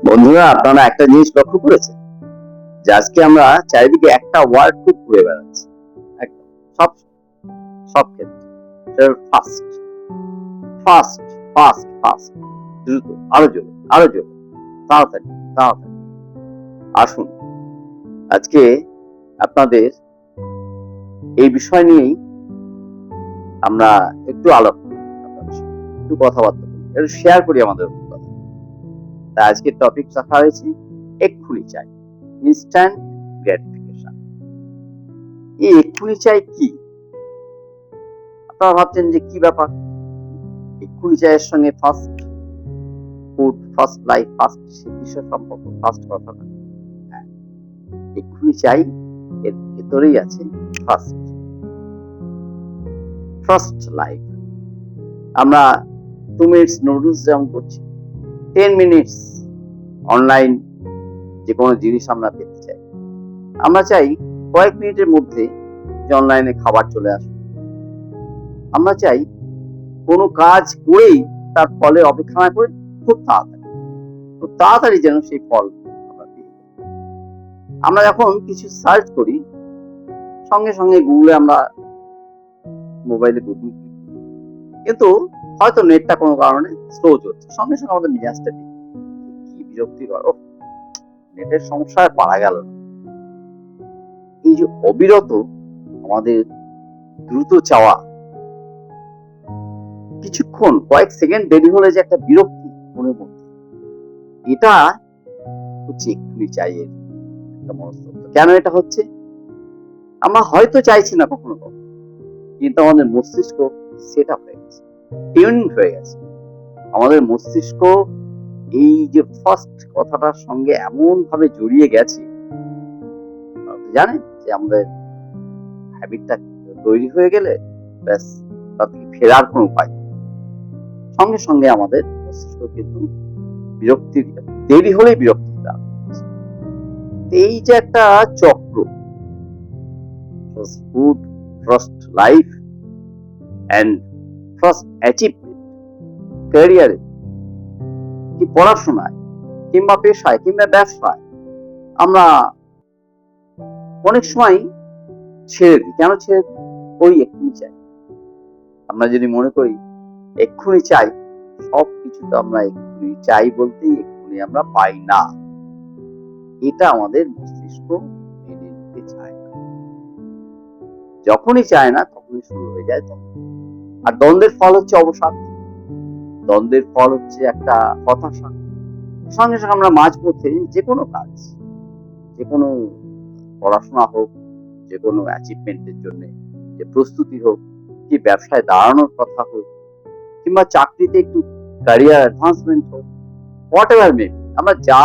বন্ধুরা, আপনারা একটা জিনিস লক্ষ্য করেছেন যে আজকে আমরা চারিদিকে একটা ওয়ার্ড খুব ঘুরে বেড়াচ্ছি। একদম সব সব ক্ষেত্রে ফাস্ট ফাস্ট ফাস্ট ফাস্ট, দ্রুত, আরো জোরে, আরো জোরে, তাড়াতাড়ি তাড়াতাড়ি। আসুন আজকে আপনাদের এই বিষয় নিয়েই আমরা একটু আলাপ করি, একটু কথাবার্তা বলি, একটু শেয়ার করি আমাদের অভিজ্ঞতা। তাই আজকের টপিক রাখা হয়েছে এক্ষুনি চাই, ইনস্ট্যান্ট গ্র্যাটিফিকেশন। এই এক্ষুনি চাই কি? আপনারা ভাবছেন যে কি ব্যাপার, এক্ষুনি চাইয়ের সঙ্গে first food, first life, first কিসের সম্পর্ক? ফার্স্ট কথাটা, হ্যাঁ, এক্ষুনি চাই এর ভেতরেই আছে ফার্স্ট ফার্স্ট লাইফ। আমরা 2 মিনিটস নুডলস যেমন করছি, 10 মিনিটস অনলাইন যে কোনো জিনিস আমরা পেতে চাই। আমরা চাই কয়েক মিনিটের মধ্যে যে অনলাইনে খাবার চলে আসে। আমরা চাই কোনো কাজ করেই তার ফলে অপেক্ষা না করে খুব তাড়াতাড়ি যেন সেই ফল আমরা পেয়ে যাই। আমরা যখন কিছু সার্চ করি, সঙ্গে সঙ্গে গুগলে আমরা মোবাইলে গুগল, কিন্তু হয়তো নেটটা কোনো কারণে স্লো চলছে, সঙ্গে সঙ্গে আমাদের মেজাজটা কি বিরক্তিকর, নেটের সমস্যায় পারা গেল না। এই যে অবিরত আমাদের দ্রুত চাওয়া, কিছুক্ষণ কয়েক সেকেন্ড দেরি হলে যে একটা বিরক্তি মনের মধ্যে, এটা হচ্ছে এক্ষুনি চাই এর একটা মনস্তত্ত্ব। কেন এটা হচ্ছে? আমরা হয়তো চাইছি না কখনো কখনো, কিন্তু আমাদের মস্তিষ্ক সেট আপ হয়ে গেছে, টিউনিং হয়ে গেছে। আমাদের মস্তিষ্ক এই যে ফার্স্ট কথাটার সঙ্গে এমন ভাবে জড়িয়ে গেছে, জানেন যে আমাদের হ্যাবিটটা তৈরি হয়ে গেলে ব্যাস, তার থেকে ফেরার কোনো উপায় নেই। সঙ্গে সঙ্গে আমাদের মস্তিষ্ক কিন্তু বিরক্তি, দেরি হলেই বিরক্তি। এই যে একটা চক্র, first food, first life and first achievement, ক্যারিয়ারে কি পড়াশোনায় কিংবা পেশায় কিংবা ব্যবসায়, আমরা অনেক সময় ছেড়ে দিই। কেন ছেড়ে দিই? ওই এক্ষুনি চাই। আমরা যদি মনে করি এক্ষুনি চাই, সবকিছু তো আমরা এক্ষুনি চাই বলতেই এক্ষুনি আমরা পাই না, এটা আমাদের মস্তিষ্ক মেনে নিতে চায় না। যখনই চায় না তখনই শুরু হয়ে যায় দ্বন্দ্ব। আর দ্বন্দ্বের ফল হচ্ছে অবসাদ, দ্বন্দ্বের ফল হচ্ছে একটা হতাশা। সঙ্গে সঙ্গে আমরা মাঝপথে যে কোনো কাজ, যে কোনো পড়াশোনা হোক, যে কোনো অ্যাচিভমেন্টের জন্য যে প্রস্তুতি হোক, কি ব্যবসায় দাঁড়ানোর কথা হোক, কিংবা চাকরিতে একটু ক্যারিয়ার অ্যাডভান্সমেন্ট হোক, হোয়াট এভার মে, আমরা যা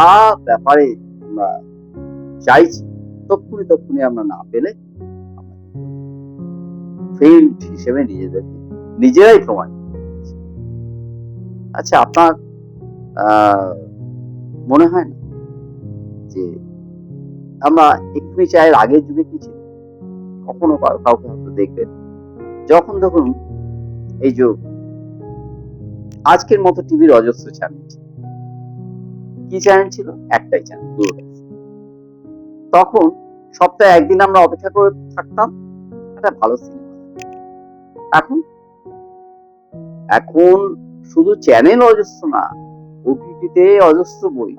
ব্যাপারে আমরা চাইছি তক্ষুনি আমরা না পেলে আমরা ফেইল্ড হিসেবে নিজেদেরকে নিজেরাই প্রমাণ করছি। আচ্ছা, আপনার মনে হয় না যে আমরা এক্ষুনি চায়ের আগের যুগে কি ছিল? কখনো কাউকে হয়তো দেখবেন, যখন দেখুন এই যে আজকের মতো টিভির অজস্র চ্যানেল, কি চ্যানেল ছিল? একটাই চ্যানেল, দূরদর্শন। তখন সপ্তাহে একদিন আমরা অপেক্ষা করে থাকতাম একটা ভালো সিনেমা। এখন এখন শুধু চ্যানেল অজস্র না, ওটিটিতে অজস্র বই।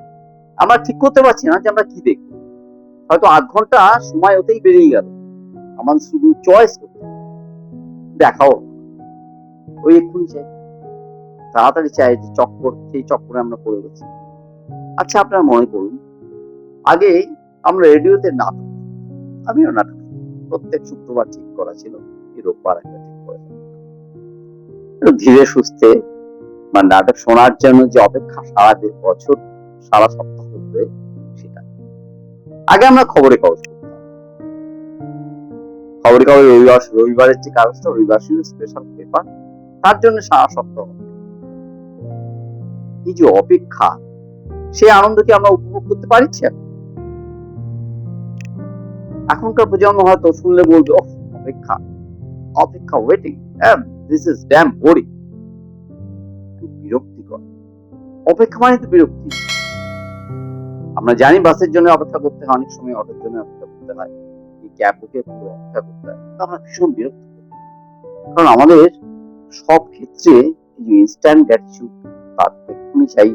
আমরা ঠিক করতে পারছি না যে আমরা কি দেখব। হয়তো 8 ঘন্টা সময় ওতেই বেরিয়ে গেল, আমার শুধু চয়েস করতে দেখাও ওই এক্ষুনি চাই, তাড়াতাড়ি চাই, যে চক্কর, সেই চক্করে আমরা পড়ে গেছি। আচ্ছা, আপনারা মনে করুন, আগে আমরা রেডিওতে নাটক, আমিও নাটক প্রত্যেক শুক্রবার ঠিক করা ছিল, রোববার একটা ঠিক করে ধীরে সুস্থে মানে নাটক শোনার জন্য যে অপেক্ষা সারা বছর, সারা সপ্তাহ ধরে, সেটা আগে আমরা খবরে কাগজ পড়তাম। খবরে কাগজ রবিবারের যে কাগজটা, রবিবার ছিল স্পেশাল পেপার, তার জন্য সারা সপ্তাহ। এই যে অপেক্ষা, সেই আনন্দ কি আমরা উপভোগ করতে পারছি? এখনকার প্রজন্ম হয়তো শুনলে বলবে, অপেক্ষা অপেক্ষা, waiting, this is dam boring. বিরক্তিকর। অপেক্ষা মানে তো বিরক্তি। আমরা জানি বাসের জন্য অপেক্ষা করতে হয়, অনেক সময় অটোর জন্য অপেক্ষা করতে হয়, এই ক্যাব বুকে অপেক্ষা করতে হয়, আমরা ভীষণ বিরক্ত করি। কারণ আমাদের সব ক্ষেত্রে ইনস্ট্যান্ট গ্র্যাটিটিউড, তার এক্ষুনি চাই,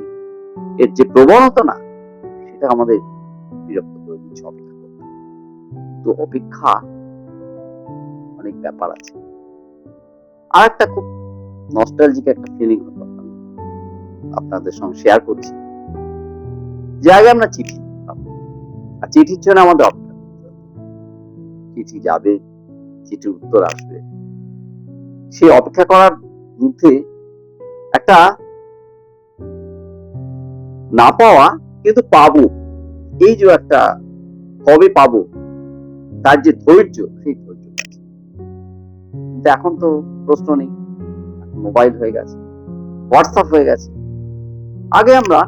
এর যে প্রবণতা না, সেটা আমাদের বিরক্ত করে দিচ্ছে অপেক্ষা করতে। তো অপেক্ষা অনেক ব্যাপার আছে। আর একটা খুব নস্টালজিক একটা ফিলিং হতো, আপনাদের সঙ্গে শেয়ার করছি। যে আগে আমরা চিঠি লিখতাম, আর চিঠির জন্য আমাদের অপেক্ষা করতে হতো। চিঠি যাবে, চিঠির উত্তর আসবে, সেই অপেক্ষা করার মধ্যে একটা না পাওয়া কিন্তু পাবো, এই যে একটা কবে পাবো তার যে ধৈর্য, সেই ধৈর্য। কিন্তু এখন তো প্রশ্ন নেই, মোবাইল হয়ে গেছে, হোয়াটসঅ্যাপ হয়ে গেছে। আগে আমরা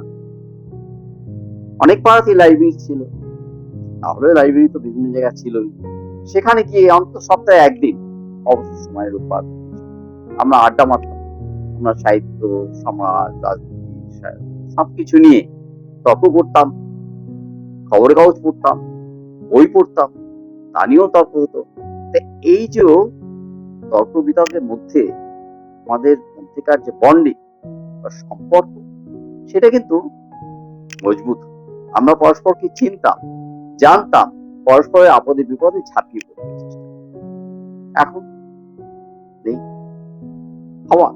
অনেক পাড়াতেই লাইব্রেরি ছিল, তাহলে লাইব্রেরি তো বিভিন্ন জায়গায় ছিলই, সেখানে গিয়ে অন্তত সপ্তাহে একদিন অবসর সময়ের উপর আমরা আড্ডা মারতাম। আমরা সাহিত্য, সমাজ, রাজনীতি সবকিছু নিয়ে তর্ক করতাম, খবরের কাগজ পড়তাম, বই পড়তাম, তা নিয়েও তর্ক হতো। এই যে তর্ক বিতর্কের মধ্যে আমাদের মধ্যেকার যে বন্ডিং বা সম্পর্ক, সেটা কিন্তু মজবুত। আমরা পরস্পরকে চিনতাম, জানতাম, পরস্পরের আপদে বিপদে ঝাঁপিয়ে পড়তে চেষ্টা। এখন নেই হওয়া।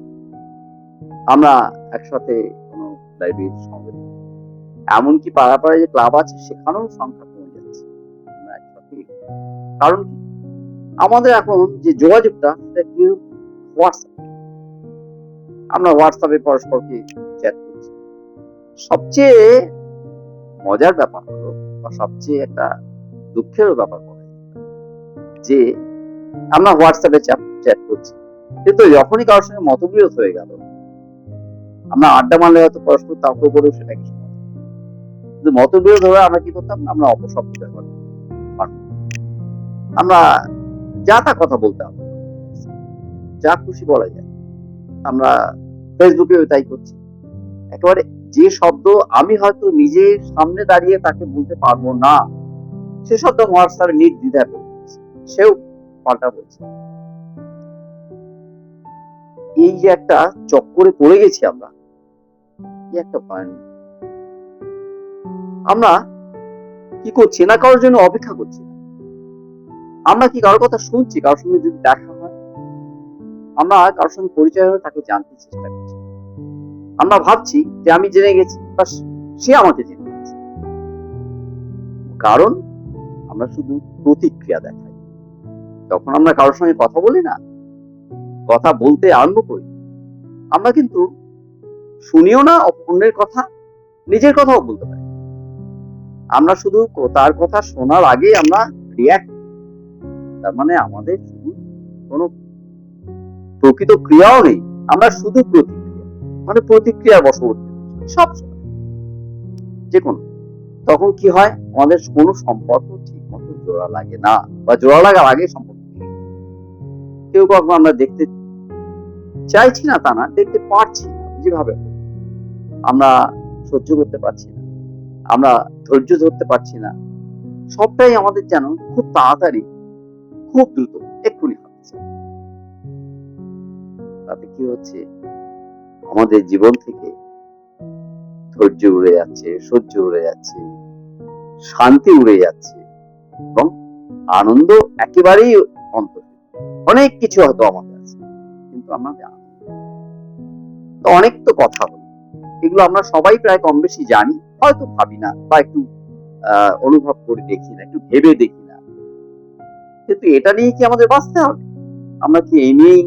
আমরা একসাথে কোনো লাইব্রেরির সঙ্গে, এমনকি পাড়াপাড়ায় যে ক্লাব আছে সেখানেও সংখ্যা কমে যাচ্ছে। আমরা একসাথে, কারণ কি, আমাদের এখন যে যোগাযোগটা সেটা কি, হোয়াটসঅ্যাপ। আমরা হোয়াটসঅ্যাপে পরস্পরকে চ্যাট করছি। সবচেয়ে মজার ব্যাপার হলো, বা সবচেয়ে একটা দুঃখেরও ব্যাপার হলো যে আমরা হোয়াটসঅ্যাপে চ্যাট করছি, কিন্তু যখনই কারোর সঙ্গে মতবিরোধ হয়ে গেল, আমরা আড্ডা মারলে হয়তো পরস্পর তর্ক করেও সেটা কিছু, কিন্তু মতবিরোধ হয়ে আমরা কি করতাম, আমরা অপশব্দ ব্যবহার করতাম। আমরা যা তা কথা বলতাম, যা খুশি বলা যায়। আমরা ফেসবুকেও তাই করছি। একেবারে যে শব্দ আমি হয়তো নিজের সামনে দাঁড়িয়ে তাকে বলতে পারবো না, সে শব্দ হোয়াটসঅ্যাপে নির্দ্বিধায় বলছে, সেও পাল্টা বলছে। এই যে একটা চক্করে পড়ে গেছি আমরা, কি একটা ভয়ানক। আমরা কি করছি না, কারোর জন্য অপেক্ষা করছি না। আমরা কি কারোর কথা শুনছি, কারোর সঙ্গে যদি দেখা হয়, আমরা কারোর সঙ্গে পরিচয় হয়ে তাকে জানতে চেষ্টা করছি। আমরা ভাবছি যে আমি জেনে গেছি বা সে আমাকে জেনে গেছে। কারণ আমরা শুধু প্রতিক্রিয়া দেখাই। যখন আমরা কারোর সঙ্গে কথা বলি না, কথা বলতে আরম্ভ করি, আমরা কিন্তু শুনিও না অন্যের কথা, নিজের কথাও বলতে পারি। আমরা শুধু তার কথা শোনার আগে আমরা রিয়াক্ট, তার মানে আমাদের শুধু কোনো প্রকৃত ক্রিয়াও নেই, আমরা শুধু প্রতিক্রিয়া, মানে প্রতিক্রিয়ার বশবর্তী সব সময় যে কোনো। তখন কি হয়, আমাদের কোনো সম্পর্ক ঠিক মতো জোড়া লাগে না, বা জোড়া লাগার আগে সম্পর্ক কেউ কখনো আমরা দেখতে চাইছি না তা না, দেখতে পারছি না, যেভাবে আমরা সহ্য করতে পারছি না, আমরা ধৈর্য ধরতে পারছি না। সবটাই আমাদের যেন খুব তাড়াতাড়ি, খুব দ্রুত, এক্ষুনি হচ্ছে। তাতে কি হচ্ছে, আমাদের জীবন থেকে ধৈর্য উড়ে যাচ্ছে, সহ্য উড়ে যাচ্ছে, শান্তি উড়ে যাচ্ছে, এবং আনন্দ একেবারেই অন্তর। অনেক কিছু হয়তো আমাদের আছে, কিন্তু আমরা তো অনেক তো কথা হলো, এগুলো আমরা সবাই প্রায় কম বেশি জানি, হয়তো ভাবি না, বা একটু অনুভব করে দেখি না, একটু ভেবে দেখি না। কিন্তু এটা নিয়ে কি আমাদের বাঁচতে হবে? আমরা কি এই নিয়েই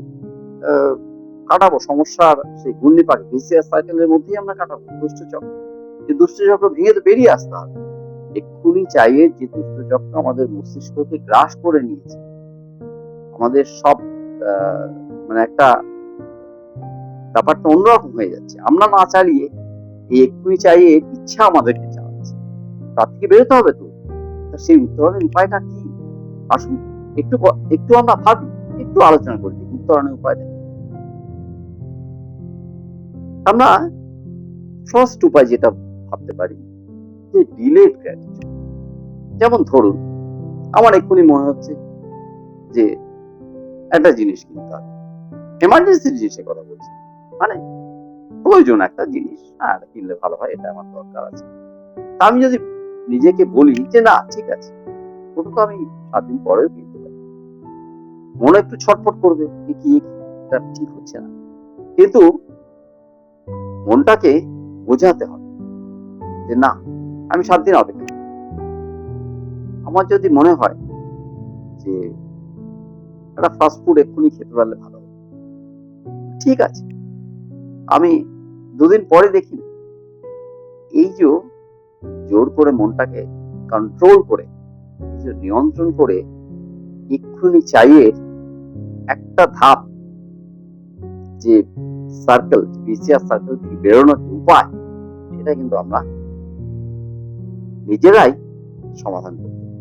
কাটাবো সমস্যার সেই ঘূর্ণিপাক, ভিসিআর সাইকেলের মধ্যেই আমরা কাটাবো দুষ্টচক্র? এই দুষ্টচক্র ভেঙে তো বেরিয়ে আসতে হবে। এক্ষুনি চাইয়ে যে দুষ্টচক্র আমাদের মস্তিষ্ককে গ্রাস করে নিয়েছে, আমাদের সব মানে একটা ব্যাপারটা অন্যরকম হয়ে যাচ্ছে। আমরা না চালিয়ে এই এক্ষুনি চাইয়ে ইচ্ছা আমাদেরকে চালাচ্ছে। তার থেকে বেরোতে হবে তো। সেই উত্তরণের উপায়টা কি? আসুন একটু একটু আমরা ভাবি, একটু আলোচনা করি উত্তরণের উপায়টা। আমরা ফার্স্ট উপায় যেটা ভাবতে পারি, যে ডিলেড গ্র্যাটিটিউড। যেমন ধরুন, আমার এক্ষুনি মনে হচ্ছে যে একটা জিনিস কিনতে হবে, এমার্জেন্সি জিনিসের কথা বলছি, মানে প্রয়োজন একটা জিনিস, হ্যাঁ এটা কিনলে ভালো হয়, এটা আমার দরকার আছে। তা আমি যদি নিজেকে বলি যে না ঠিক আছে, ওটা তো আমি 7 দিন পরেও কিনতে পারি, মনে একটু ছটফট করবে, কি এটা ঠিক হচ্ছে না, কিন্তু মনটাকে বোঝাতে হবে যে না, আমি 7 দিন অপেক্ষা করব। আমার যদি মনে হয় যে একটা ফাস্ট ফুড এক্ষুনি খেতে পারলে ভালো হবে, ঠিক আছে, আমি 2 দিন পরে দেখি না। এই যে জোর করে মনটাকে কন্ট্রোল করে, এই যে নিয়ন্ত্রণ করে এক্ষুনি চাইয়ে একটা ধাপ, যে সার্কেল, ভিসিয়াস সার্কেল থেকে বেরোনোর যে উপায়, সেটা কিন্তু আমরা নিজেরাই সমাধান করতে পারি।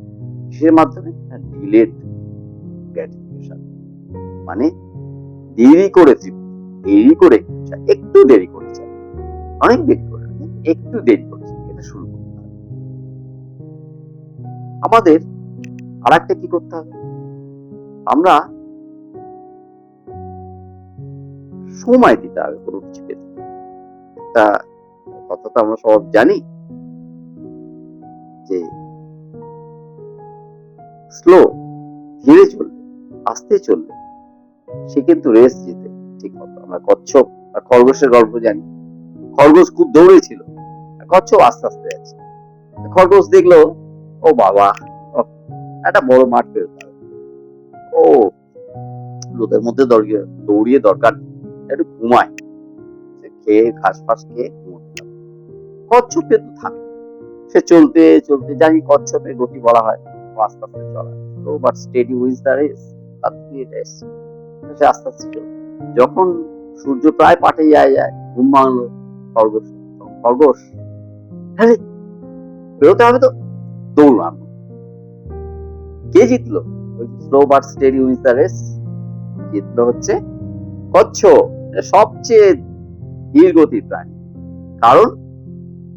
কিসের মাধ্যমে? ডিলেড গ্র্যাটিফিকেশন, মানে দেরি করে তৃপ্তি, দেরি করে একটু দেরি করে চাই, অনেক দেরি করে না, একটু দেরি করে এটা শুরু করতে হবে। আমাদের আর একটা কি করতে হবে, আমরা সময় দিতে হবে কোনো কিছু পেতে। একটা কথা তো আমরা সব জানি যে স্লো, ধীরে চললে, আস্তে চললে সে কিন্তু রেস জিতে ঠিক মতো। আমরা কচ্ছপ আর খরগোশের গল্প জানি। খরগোশ খুব দৌড়েছিল, কচ্ছপ আস্তে আস্তে যাচ্ছে। খরগোশ দেখলো, ও বাবা, একটা বড় মাঠ পেরোতে হবে, ও রোদের মধ্যে দৌড়িয়ে দরকার একটু ঘুমায়, খেয়ে ঘাস ফাস খেয়ে ঘুমোতে হবে। কচ্ছপ কিন্তু থামে, সে চলতে চলতে, জানি কচ্ছপের গতি বলা হয় আস্তে আস্তে চলা, তো but steady wins the race, তার থেকে এটা এসছে। সে আস্তে আস্তে চলবে। যখন সূর্য প্রায় পাটে যায় ঘুম ভাঙলো খরগোশ, খরগোশ হ্যাঁ বেরোতে হবে তো, দৌড় মারলো। কে জিতলো? ওই slow but steady wins the race, জিতলো হচ্ছে কচ্ছপ, সবচেয়ে ধীর গতির প্রাণী। কারণ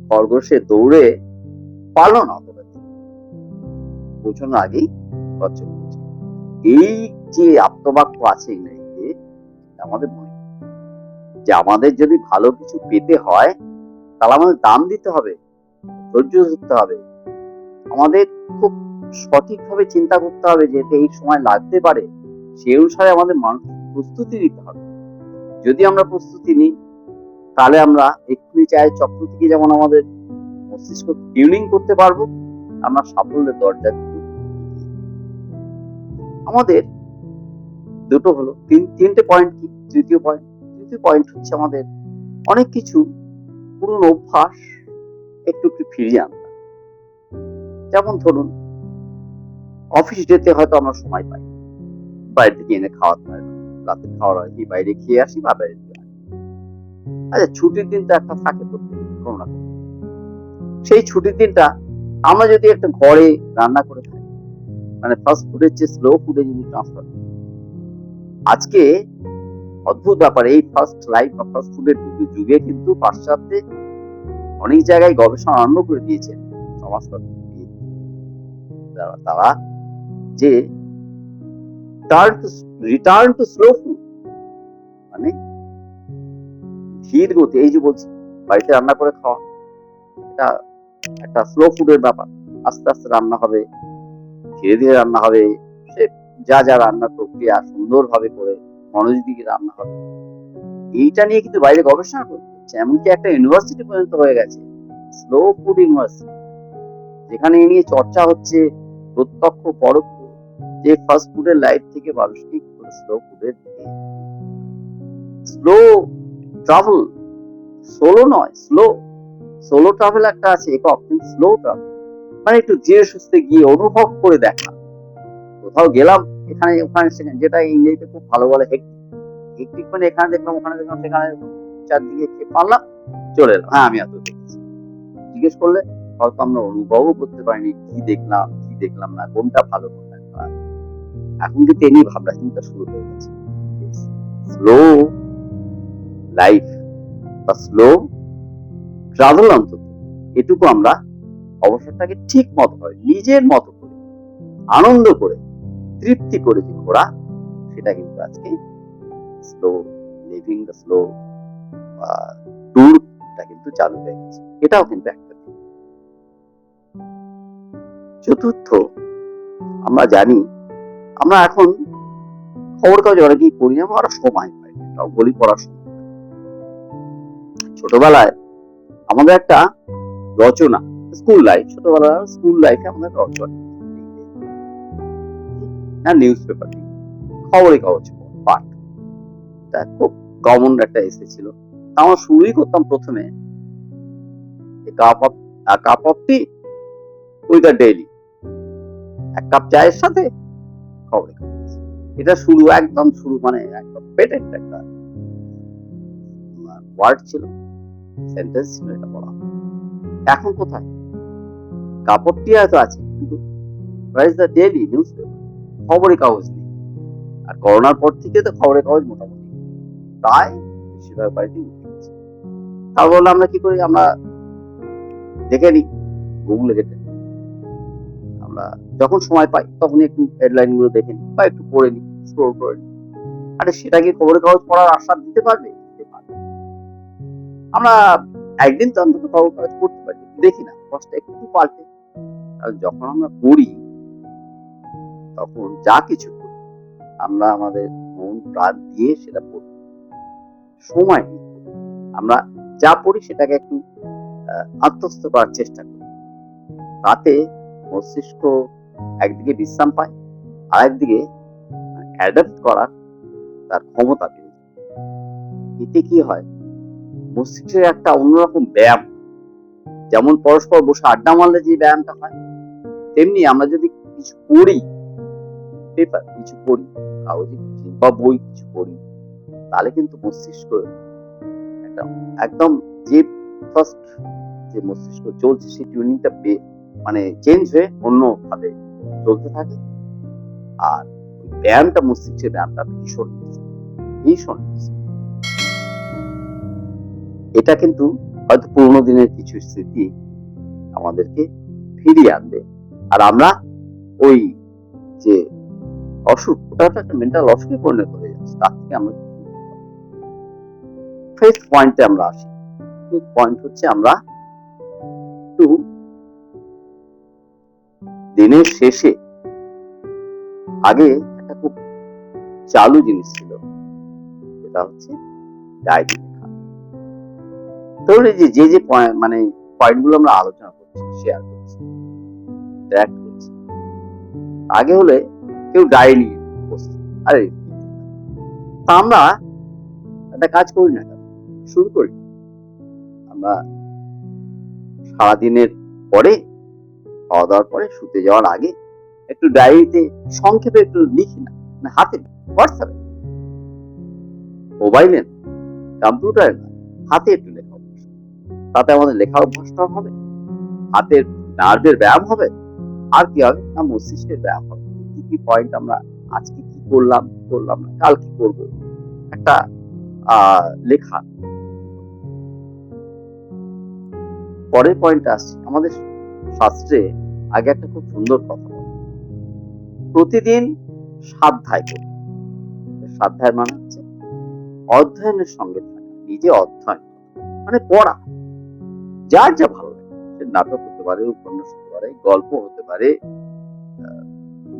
খরগোশে দৌড়ে পারলো না, পৌঁছানোর আগেই কচ্ছপ পৌঁছে। এই যে আত্মবাক্য আছে ইংরেজিতে, আমাদের মনে যে আমাদের যদি ভালো কিছু পেতে হয়, তাহলে আমাদের দাম দিতে হবে, ধৈর্য ধরতে হবে, আমাদের খুব সঠিকভাবে চিন্তা করতে হবে যে এই সময় লাগতে পারে, সেই অনুসারে আমাদের মানসিক প্রস্তুতি নিতে হবে। যদি আমরা প্রস্তুতি নিই, তাহলে আমরা এক্ষুনি চায়ের চক্র থেকে যেমন আমাদের মস্তিষ্ক টিউনিং করতে পারবো, আমরা সাফল্যের দরজা কিন্তু আমাদের দুটো হলো, তিনটে পয়েন্ট কি? তৃতীয় পয়েন্ট হচ্ছে আমাদের অনেক কিছু পুরনো অভ্যাস একটু একটু ফিরিয়ে আনতে। যেমন ধরুন, অফিস যেতে হয়তো আমরা সময় পাই, বাইরে থেকে এনে খাওয়াতে হয়, রাতে খাওয়ার হয় কি বাইরে খেয়ে আসি বা বাইরে থেকে আসি। আচ্ছা, ছুটির দিন তো একটা থাকে প্রত্যেক কোনো না কোনো, সেই ছুটির দিনটা আমরা যদি একটা ঘরে রান্না করে খাই, মানে ফাস্ট ফুডের চেয়ে স্লো ফুডে যদি ট্রান্সফার করি। আজকে অদ্ভুত ব্যাপার, এই ফার্স্ট লাইফ বা ফাস্ট ফুডের যুগে কিন্তু পাশ্চাত্যে অনেক জায়গায় গবেষণা আরম্ভ করে দিয়েছেন সমাজতত্ত্ববিদ, তারা যে রিটার্ন টু স্লো ফুড, মানে ধীর গতি। এই যে বলছি বাড়িতে রান্না করে খাওয়া, এটা একটা স্লো ফুডের ব্যাপার। আস্তে আস্তে রান্না হবে, ধীরে ধীরে রান্না হবে, সে যা রান্নার প্রক্রিয়া সুন্দরভাবে করে মনোযোগ দিয়ে রান্না হবে। এইটা নিয়ে কিন্তু বাইরে গবেষণা করতে হচ্ছে, এমনকি একটা ইউনিভার্সিটি পর্যন্ত হয়ে গেছে, স্লো ফুড ইউনিভার্সিটি, যেখানে এ নিয়ে চর্চা হচ্ছে প্রত্যক্ষ পরোক্ষ, যে ফাস্ট ফুডের লাইফ থেকে মানুষকে স্লো ফুডের দিকে, স্লো ট্রাভেল, সোলো নয়, সোলো ট্রাভেল একটা আছে একক, কিন্তু স্লো ট্রাভেল মানে একটু ধীরে সুস্থে গিয়ে অনুভব করে দেখা। কোথাও গেলাম, এখানে ওখানে সেখানে, যেটা ইংরেজিতে খুব ভালো বলে হেক্টিক, মানে এখানে দেখলাম ওখানে দেখলাম সেখানে চারদিকে খেয়ে পারলাম, চলে এলাম, হ্যাঁ আমি এত দেখেছি। জিজ্ঞেস করলে হয়তো আমরা অনুভবও করতে পারিনি কি দেখলাম না, কোনটা ভালো কোনটা খারাপ। এখন কিন্তু এ নিয়ে ভাবনা চিন্তা শুরু হয়ে গেছে। স্লো লাইফ বা স্লো ট্রাভেল, অন্তত এটুকু আমরা অবসরটাকে ঠিক মতো করে, নিজের মতো করে, আনন্দ করে, তৃপ্তি করে যে ঘোরা, সেটা কিন্তু আজকে slow living the slow tour এটা কিন্তু চালু হয়ে গেছে। এটাও কিন্তু একটা দিক। চতুর্থ, আমরা জানি আমরা এখন খবর কাগজ অনেকেই পড়ি না, আমরা সময় পাই না, তাও বলি পড়ার সময়। ছোটবেলায় আমাদের একটা রচনা, স্কুল লাইফ, ছোটবেলার স্কুল লাইফে আমাদের রচনা না, নিউজ পেপার, খবরের কাগজ পাঠ, এটা খুব কমন একটা এসে ছিল। আমরা শুরুই করতাম প্রথমে cup of T with a daily, এক কাপ চায়ের সাথে খবরের কাগজ। এটা শুরু, একদম শুরু, মানে একদম পেটেন্ট একটা ওয়ার্ড ছিল, সেন্টেন্স ছিল, এটা বলা। এখন কোথায়? কাপ অফ টি হয়তো আছে, কিন্তু দ্য ডেইলি নিউজ পেপার, খবরের কাগজ নেই। আর করোনার পর থেকে তো খবরের কাগজ মোটামুটি প্রায় বেশিরভাগ বাড়িতেই উঠে গেছে। তারপর আমরা কি করি? আমরা দেখে নিই গুগলে ঘেটে, আমরা যখন সময় পাই তখনই একটু হেডলাইন গুলো দেখে নিই বা একটু পড়ে নিই, স্ক্রল করে নিই। আরে সেটা কি খবরের কাগজ পড়ার আশ্বাদ দিতে পারবে? দিতে পারবে। আমরা একদিন তো অন্তত খবরের কাগজ পড়তে পারি, দেখি না, কষ্ট একটু পাল্টে। আর যখন আমরা পড়ি, তখন যা কিছু করি আমরা আমাদের মন প্রাণ দিয়ে সেটা পড়ি, সময় নিই। আমরা যা পড়ি সেটাকে একটু আত্মস্থ করার চেষ্টা করি। তাতে মস্তিষ্ক একদিকে বিশ্রাম পায়, আর একদিকে অ্যাডাপ্ট করার তার ক্ষমতা বেড়ে যায়। এতে কি হয়? মস্তিষ্কের একটা অন্যরকম ব্যায়াম, যেমন পরস্পর বসে আড্ডা মারলে যে ব্যায়ামটা হয়, তেমনি আমরা যদি কিছু পড়ি, পেপার কিছু পড়ি, কাগজে কিছু বা বই কিছু পড়ি, তাহলে কিন্তু মস্তিষ্ক একটা একদম যে ফার্স্ট যে মস্তিষ্ক চলছে সেই টিউনিংটা মানে চেঞ্জ হয়ে অন্যভাবে চলতে থাকে। আর ওই ব্যায়ামটা, মস্তিষ্কের ব্যায়ামটা ভীষণ ভীষণ। এটা কিন্তু হয়তো পুরোনো দিনের কিছু স্মৃতি আমাদেরকে ফিরিয়ে আনবে। আর আমরা ওই যে অসুখ, ওটা একটা মেন্টাল অসুখে পরিণত হয়ে যাচ্ছে, তার থেকে আমরা ফিফথ পয়েন্টে আমরা আসি। ফিফথ পয়েন্ট হচ্ছে আমরা একটু দিনের শেষে, আগে একটা খুব চালু জিনিস ছিল, সেটা হচ্ছে ডায়েরি লেখা। ধরুন যে যে যে মানে পয়েন্ট গুলো আমরা আলোচনা করছি, শেয়ার করছি, ইন্টারঅ্যাক্ট করছি, আগে হলে কেউ ডায়েরি নিয়ে বসতো, আরে তা আমরা একটা কাজ করি না, শুরু করি। আমরা সারাদিনের পরে, খাওয়া দাওয়ার পরে, শুতে যাওয়ার আগে একটু ডায়েরিতে সংক্ষেপে একটু লিখি না, মানে হাতে, হোয়াটসঅ্যাপে, মোবাইলে, কম্পিউটারে না, হাতে একটু লেখা অভ্যাস। তাতে আমাদের লেখা অভ্যাসটা হবে, হাতের নার্ভের ব্যায়াম হবে, আর কি হবে না, মস্তিষ্কের ব্যায়াম হবে। কি কি পয়েন্ট আমরা আজকে কি করলাম, কি করলাম না, কাল কি করবো, একটা লেখা। পরের পয়েন্টটা আসছে, আমাদের শাস্ত্রে আগে একটা খুব সুন্দর কথা বলে, প্রতিদিন স্বাধ্যায় করি। স্বাধ্যায় মানে হচ্ছে অধ্যয়নের সঙ্গে থাকা, নিজে অধ্যয়ন মানে পড়া, যার যা ভালো লাগে, সে নাটক হতে পারে, উপন্যাস হতে পারে, গল্প হতে পারে,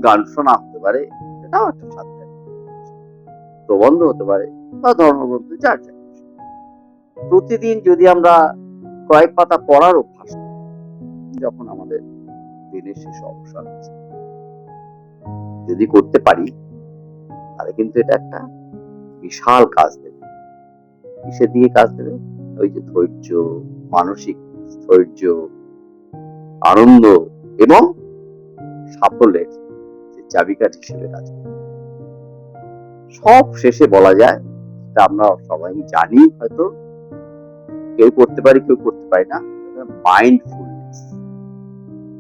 গান শোনা হতে পারে, সেটাও একটা স্বাধ্যায়, প্রবন্ধ হতে পারে বা ধর্মগ্রন্থ, যার যা। প্রতিদিন যদি আমরা কয়েক পাতা পড়ার অভ্যাস করি, যখন আমাদের দিনের শেষে অবসর আছে, যদি করতে পারি, তাহলে কিন্তু এটা একটা বিশাল কাজ দেবে। কিসের দিকে কাজ দেবে? ওই যে ধৈর্য, মানসিক ধৈর্য, আনন্দ এবং সাফল্যের যে চাবিকাঠি হিসেবে কাজ করবে। সব শেষে বলা যায়, তা আমরা সবাই জানি, হয়তো কেউ করতে পারি, কেউ করতে পারি না, মাইন্ডফুলনেস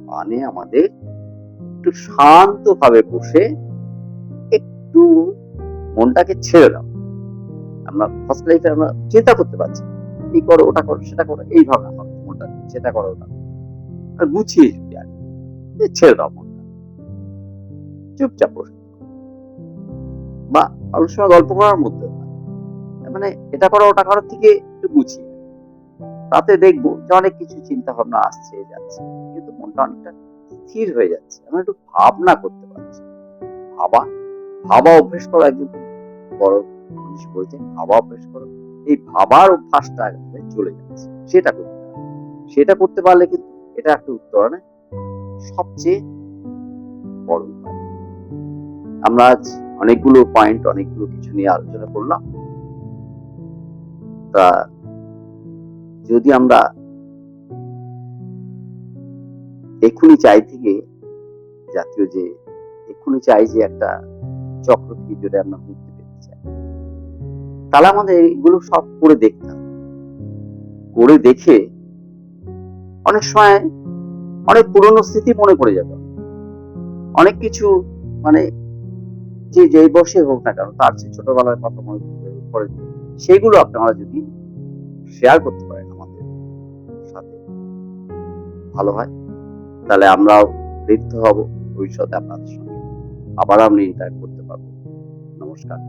মানে আমাদের একটু শান্ত ভাবে বসে একটু মনটাকে ছেড়ে দাও। আমরা ফার্স্ট লাইফে আমরা চিন্তা করতে পারছি, কি করো, ওটা করো, সেটা করো, এইভাবে আমার মনটা, সেটা করো, ওটা। আর গুছিয়ে যদি আসে, ছেড়ে দাও মনটা, চুপচাপ বসে বা অনেক সময় গল্প করার মধ্যে মানে এটা করো ওটা করার থেকে একটু গুছিয়ে, তাতে দেখবো যে অনেক কিছু চিন্তা ভাবনা আসছে যাচ্ছে, কিন্তু মনটা অনেকটা স্থির হয়ে যাচ্ছে, আমরা একটু ভাবনা করতে পারছি। ভাবা ভাবা অভ্যেস করো, একজন বড় মানুষ বলছেন ভাবা অভ্যেস করো। এই ভাবার অভ্যাসটা একদম চলে যাচ্ছে, সেটা করতে হবে। সেটা করতে পারলে কিন্তু এটা একটা উত্তরণে সবচেয়ে বড় উপায়। আমরা আজ অনেকগুলো পয়েন্ট, অনেকগুলো কিছু নিয়ে আলোচনা করলাম। তা যদি আমরা এক্ষুনি চাই থেকে জাতীয় যে এক্ষুনি চাই যে একটা চক্র থেকে যদি আমরা মুক্তি পেতে চাই, তাহলে আমাদের এগুলো সব করে দেখতে হবে। করে দেখে অনেক সময় অনেক পুরনো স্মৃতি মনে পড়ে যাবে, অনেক কিছু মানে যে যেই বয়সে হোক না কেন তার চেয়ে ছোটবেলার কথা মনে পড়ে, সেগুলো আপনারা যদি শেয়ার করতে পারেন আমাদের সাথে, ভালো হয়। তাহলে আমরাও ঋদ্ধ হব ভবিষ্যতে আপনাদের সঙ্গে, আবার আমরা ইন্টারেক্ট করতে পারবো। নমস্কার।